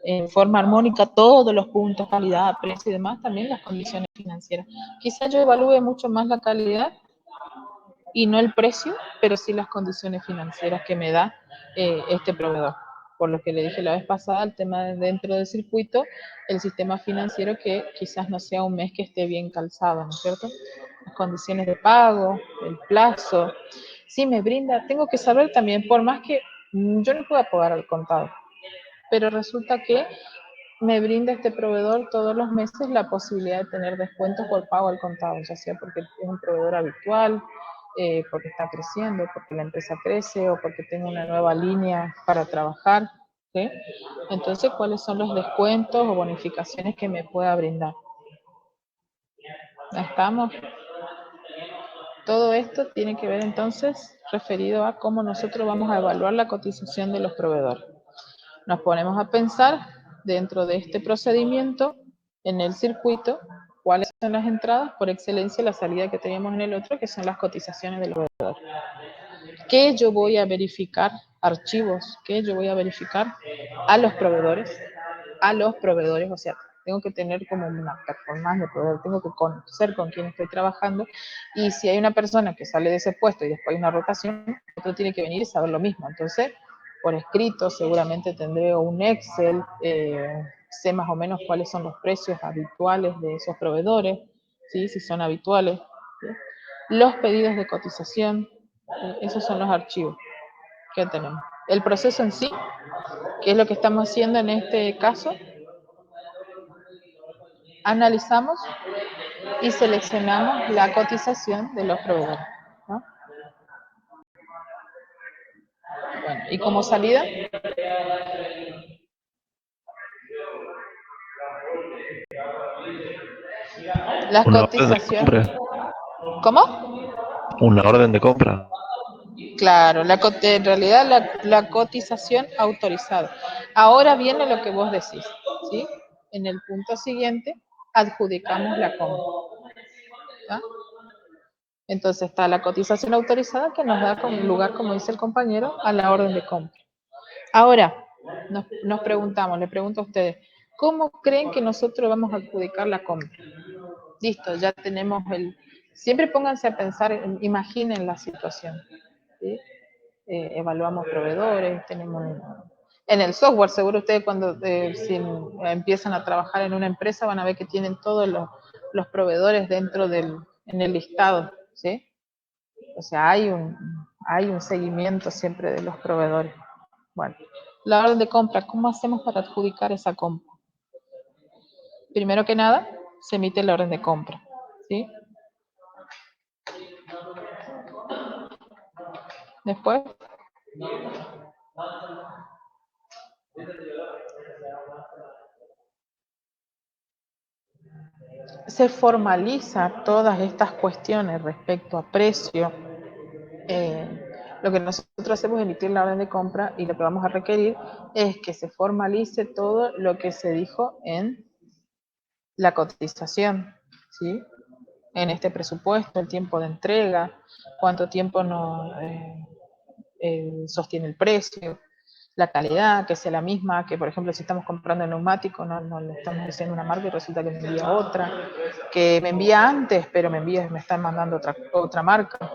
en forma armónica todos los puntos, calidad, precio y demás, también las condiciones financieras. Quizá yo evalúe mucho más la calidad y no el precio, pero sí las condiciones financieras que me da este proveedor. Por lo que le dije la vez pasada, el tema de dentro del circuito, el sistema financiero que quizás no sea un mes que esté bien calzado, ¿no es cierto? Las condiciones de pago, el plazo. Si me brinda, tengo que saber también, por más que yo no pueda pagar al contado, pero resulta que me brinda este proveedor todos los meses la posibilidad de tener descuentos por pago al contado, ya sea porque es un proveedor habitual, porque está creciendo, porque la empresa crece o porque tengo una nueva línea para trabajar, ¿sí? Entonces, ¿cuáles son los descuentos o bonificaciones que me pueda brindar? ¿Estamos? Todo esto tiene que ver entonces referido a cómo nosotros vamos a evaluar la cotización de los proveedores. Nos ponemos a pensar dentro de este procedimiento, en el circuito, cuáles son las entradas, por excelencia la salida que tenemos en el otro, que son las cotizaciones del proveedor. ¿Qué yo voy a verificar? Archivos, ¿qué yo voy a verificar? A los proveedores, o sea, tengo que tener como una performance de proveedor, tengo que conocer con quién estoy trabajando, y si hay una persona que sale de ese puesto y después hay una rotación, otro tiene que venir y saber lo mismo. Entonces, por escrito seguramente tendré un Excel, sé más o menos cuáles son los precios habituales de esos proveedores, ¿sí? Si son habituales, ¿sí? Los pedidos de cotización, esos son los archivos que tenemos. El proceso en sí, que es lo que estamos haciendo en este caso, analizamos y seleccionamos la cotización de los proveedores, ¿no? Bueno, y como salida, las Una orden de cotizaciones. compra. ¿Cómo? Una orden de compra. Claro, en realidad la cotización autorizada. Ahora viene lo que vos decís, ¿sí? En el punto siguiente, adjudicamos la compra, ¿tá? Entonces está la cotización autorizada que nos da como lugar, como dice el compañero, a la orden de compra. Ahora, nos preguntamos, le pregunto a ustedes, ¿cómo creen que nosotros vamos a adjudicar la compra? Listo, ya tenemos Siempre pónganse a pensar, imaginen la situación, ¿sí? Evaluamos proveedores, tenemos... En el software, seguro ustedes cuando si empiezan a trabajar en una empresa van a ver que tienen todos los proveedores dentro en el listado, ¿sí? O sea, hay un seguimiento siempre de los proveedores. Bueno, la orden de compra, ¿cómo hacemos para adjudicar esa compra? Primero que nada, se emite la orden de compra, ¿sí? Después, se formaliza todas estas cuestiones respecto a precio. Lo que nosotros hacemos es emitir la orden de compra y lo que vamos a requerir es que se formalice todo lo que se dijo en la cotización, ¿sí? En este presupuesto, el tiempo de entrega, cuánto tiempo sostiene el precio, la calidad, que sea la misma, que por ejemplo si estamos comprando neumático, no le estamos diciendo una marca y resulta que me envía otra, que me envía antes, pero me están mandando otra marca,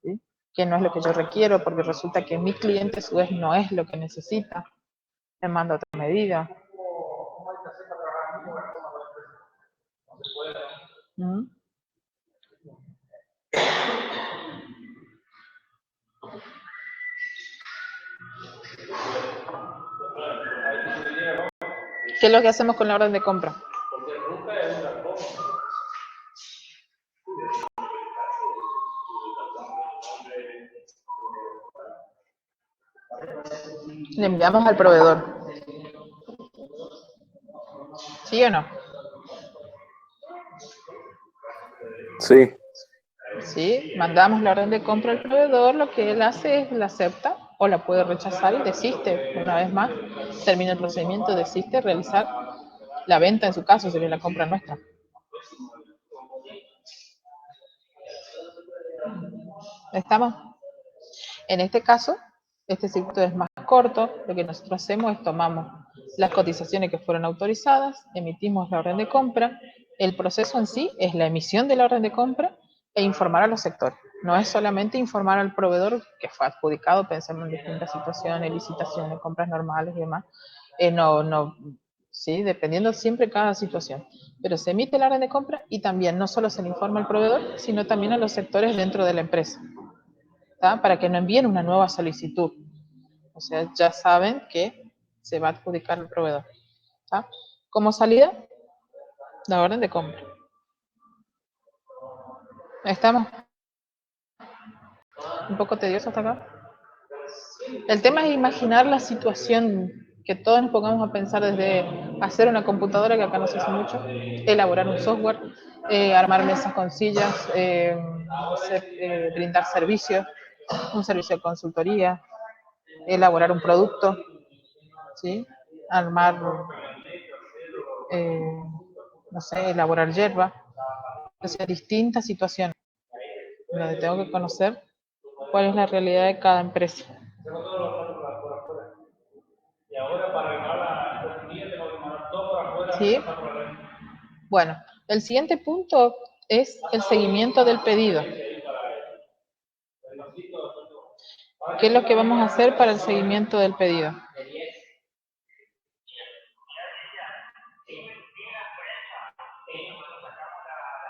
¿sí? Que no es lo que yo requiero, porque resulta que mi cliente a su vez no es lo que necesita, me manda otra medida. ¿Mm? ¿Qué es lo que hacemos con la orden de compra? Le enviamos al proveedor. ¿Sí o no? Sí, ¿Sí? Mandamos la orden de compra al proveedor, lo que él hace es la acepta o la puede rechazar y desiste. Una vez más, termina el procedimiento, desiste realizar la venta, en su caso sería la compra nuestra. ¿Estamos? En este caso, este circuito es más corto. Lo que nosotros hacemos es tomamos las cotizaciones que fueron autorizadas, emitimos la orden de compra. El proceso en sí es la emisión de la orden de compra e informar a los sectores. No es solamente informar al proveedor que fue adjudicado, pensando en distintas situaciones, licitaciones, compras normales y demás. Sí, dependiendo siempre cada situación. Pero se emite la orden de compra y también no solo se le informa al proveedor, sino también a los sectores dentro de la empresa, ¿tá? Para que no envíen una nueva solicitud. O sea, ya saben que se va a adjudicar al proveedor, ¿tá? Como salida, la orden de compra. ¿Estamos? ¿Un poco tedioso hasta acá? El tema es imaginar la situación, que todos nos pongamos a pensar desde hacer una computadora, que acá no se hace mucho, elaborar un software, armar mesas con sillas, brindar servicios, un servicio de consultoría, elaborar un producto, ¿sí? Armar, no sé, elaborar hierba, o sea, distintas situaciones donde tengo que conocer cuál es la realidad de cada empresa. ¿Sí? Bueno, el siguiente punto es el seguimiento del pedido. ¿Qué es lo que vamos a hacer para el seguimiento del pedido?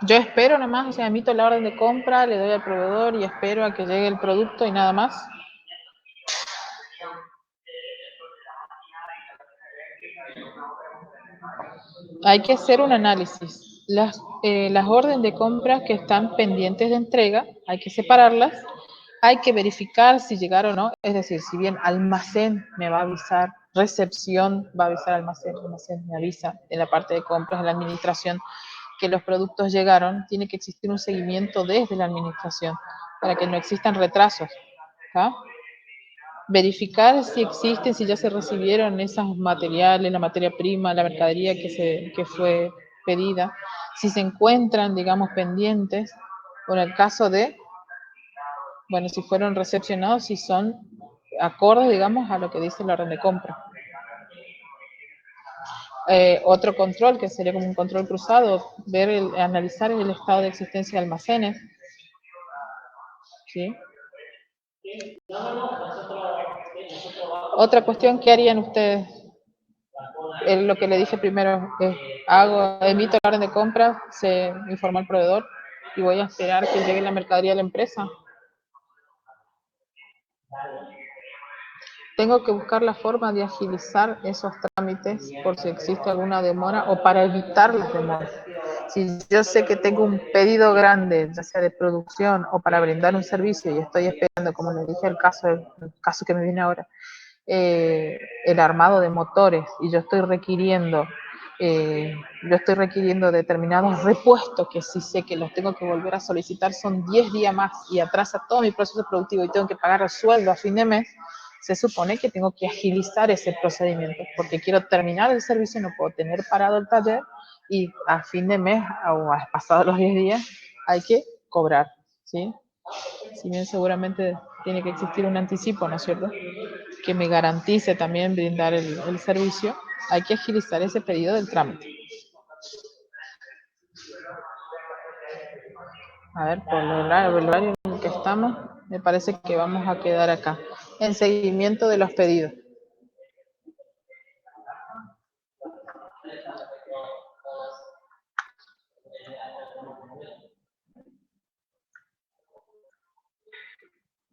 Yo espero nomás, o sea, emito la orden de compra, le doy al proveedor y espero a que llegue el producto y nada más. Hay que hacer un análisis. Las órdenes de compra que están pendientes de entrega, hay que separarlas, hay que verificar si llegaron o no, es decir, si bien almacén me va a avisar, recepción va a avisar almacén me avisa en la parte de compras, en la administración, que los productos llegaron, tiene que existir un seguimiento desde la administración para que no existan retrasos. ¿Ah? Verificar si existen, si ya se recibieron esos materiales, la materia prima, la mercadería que fue pedida, si se encuentran, digamos, pendientes, o en el caso de, bueno, si fueron recepcionados, si son acordes, digamos, a lo que dice la orden de compra. Otro control, que sería como un control cruzado, analizar el estado de existencia de almacenes, ¿sí? Otra cuestión, ¿qué harían ustedes? Lo que le dije primero, emito la orden de compra, se informa al proveedor y voy a esperar que llegue la mercadería a la empresa. Tengo que buscar la forma de agilizar esos trámites por si existe alguna demora o para evitar las demoras. Si yo sé que tengo un pedido grande, ya sea de producción o para brindar un servicio y estoy esperando, como le dije, el caso que me viene ahora, el armado de motores y yo estoy requiriendo determinados repuestos que sí sé que los tengo que volver a solicitar, son 10 días más y atrasa todo mi proceso productivo y tengo que pagar el sueldo a fin de mes, se supone que tengo que agilizar ese procedimiento porque quiero terminar el servicio, no puedo tener parado el taller y a fin de mes o pasado los 10 días hay que cobrar, ¿sí? Si bien seguramente tiene que existir un anticipo, ¿no es cierto?, que me garantice también brindar el servicio, hay que agilizar ese pedido del trámite. A ver, por el horario en el que estamos, me parece que vamos a quedar acá, en seguimiento de los pedidos.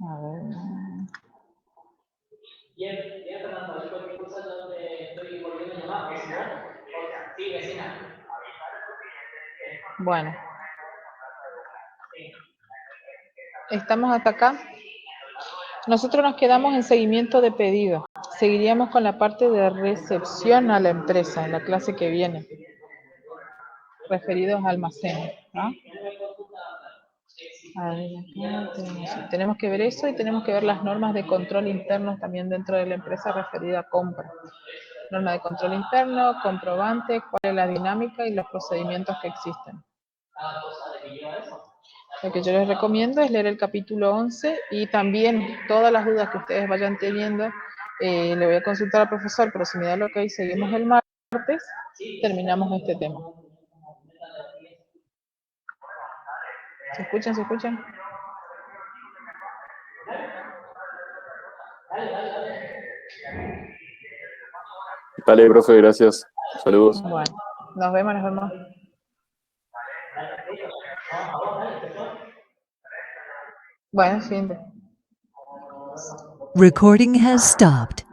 A ver. Bueno. Estamos hasta acá. Nosotros nos quedamos en seguimiento de pedido. Seguiríamos con la parte de recepción a la empresa en la clase que viene. Referidos a almacenes, ¿no? A ver, acá tenemos que ver eso y tenemos que ver las normas de control interno también dentro de la empresa referida a compra. Norma de control interno, comprobante, cuál es la dinámica y los procedimientos que existen. Lo que yo les recomiendo es leer el capítulo 11 y también todas las dudas que ustedes vayan teniendo, le voy a consultar al profesor, pero si me da lo que seguimos el martes, terminamos este tema. ¿Se escuchan? ¿Se escuchan? Dale, profe, gracias. Saludos. Bueno, nos vemos, nos vemos. Bueno, siguiente. Recording has stopped.